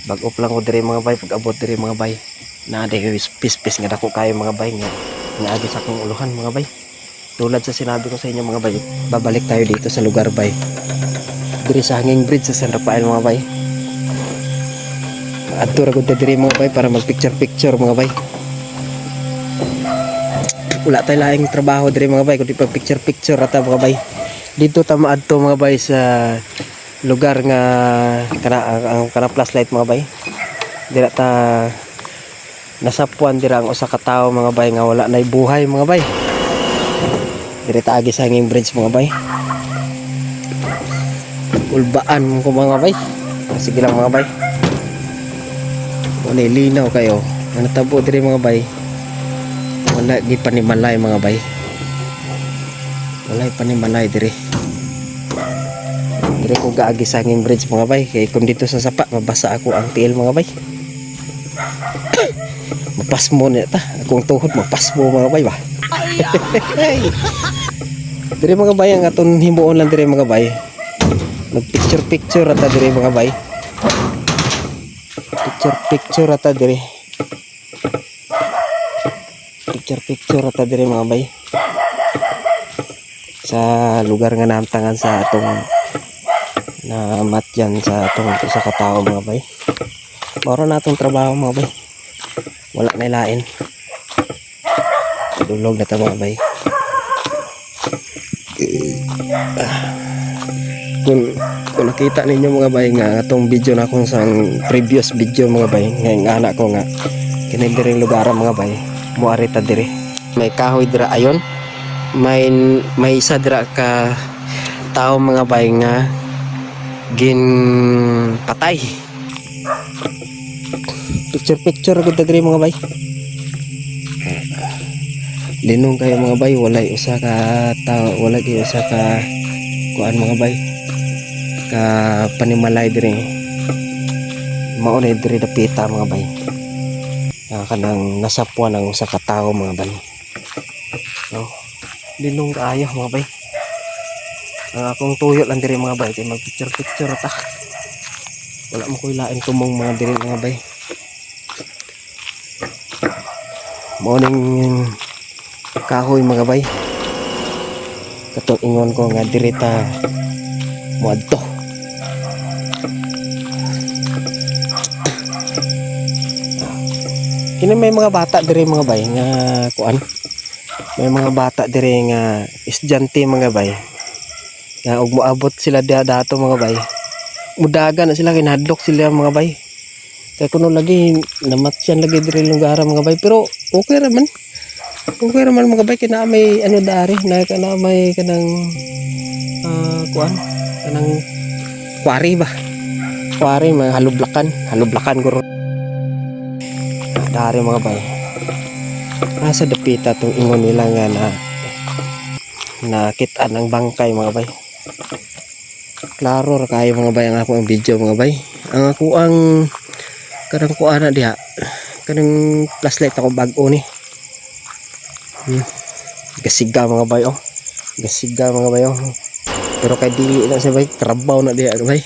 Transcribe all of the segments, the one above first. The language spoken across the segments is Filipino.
Bag-op lang ko diri mga bay, pag abot diri mga bay. Na di pis-pis nga dako kayo mga bay nga agi sa akong uluhan mga bay. Tulad sa sinabi ko sa inyo mga bay, babalik tayo dito sa lugar bay. Diri sa hanging bridge sa San Rafael mga bay. Adto ra gud diri mga bay para mag picture mga bay. Wala tayo laing trabaho diri mga bay kundi pag picture ata mga bay. Dito ta maadto mga bay sa lugar nga kana flashlight mga bay. Dira ta nasapuan dira ang usa ka tawo mga bay nga wala nay buhay mga bay. Diri ta agi sa hanging bridge mga bay. Ulbaan ko mga bay. Sige lang mga bay. Wala linaw kayo. Ano tabo diri mga bay. Wala gi panimalay mga bay. Wala panimalay diri. Diri ko gaagi sa hanging bridge mga bay. Kay kung dito sa sapa mabasa ako ang tiil mga bay. Mapasmo na ta. Akong tuhod mapasmo mga bay ba. Diri mga bay ang aton himuon lang diri mga bay. Mag picture ata diri mga bay. Picture ata diri. Picture ata diri mga bay. Sa lugar nga namtangan sa atong na matyan sa atong sa katao mga bay. Moro na atong trabaho mga bay. Wala na lain. Dulog na ta mga bay. Kung nakita ninyo mga bay nga atong video na akong sang previous video mga bay nga anak ko nga kini diri lugar mga bay muari ta diri may kahoy dira ayon may isa dira ka tao mga bay nga gin patay picture gud diri mga bay. Linong kayo mga bay walay usa ka tao wala gyud usa ka kuan mga bay ka panimalay diri mao na diri dapita mga bay kanang nasapuan ang usa ka tawo mga bay no linong kaayo mga bay ang akong tuyo lang diri mga bay kay mag picture ta wala mo koy lain tumong mga diri mga bay mao ning kahoy mga bay katong ingon ko nga diri ta moadto. Kini may mga bata diri mga bay nga kuan. May mga bata diri nga estudyante mga bay. Nga og moabot sila dato mga bay. Mudaga na sila kinadlok sila mga bay. Kaya kuno lagi namatyan lagi diri lugar mga bay pero okay raman. Okay raman mga bay kina may ano dari na kana may kanang kuan kanang quarry ba. Quarry mga halublakan guro. Dari mga bay nasa dapita tong ingon nila nga na nakita ng bangkay mga bay klaro ra kayo mga bay ang ako ang video mga bay ang ako ang kanang kuana diha kanang flashlight ako bag-o ni gasiga mga bay gasiga mga bay pero kay dili na sa bay trabaho na diha bay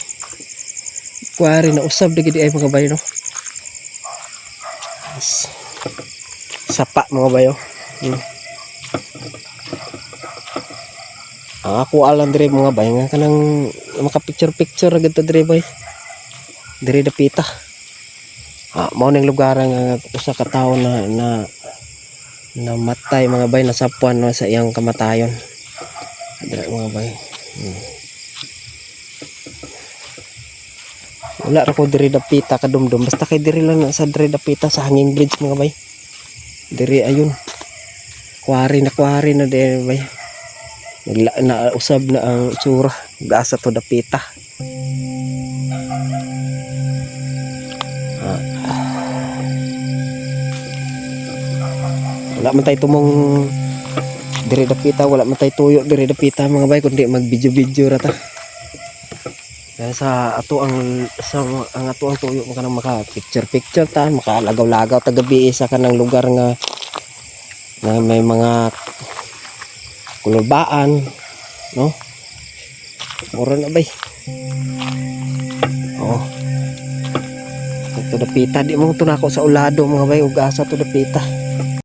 kuwari na usab digid ay mga bay no sapa mga bayo ako alam diri mga bay nga kanang maka picture agad ta diri bay diri dapita mao ning lugar nga usa ka tawo na namatay mga bay nasapuan no, sa iyang kamatayon diri mga bay wala ra ko diri dapita kadumdum basta kay diri lang sa diri dapita sa hanging bridge mga bay diri ayun quarry na diri bay na usab na ang itsura gaasa to dapita wala man tay tumong diri dapita wala man tay tuyo diri dapita mga bay kundi mag video ra ta sa ato ang tuyo mo kanang maka picture ta makalagaw-lagaw ta gabi sa kanang lugar nga may mga kulubaan no mura na bay to dapita di mo tunako sa ulado mga bay ug asa to dapita.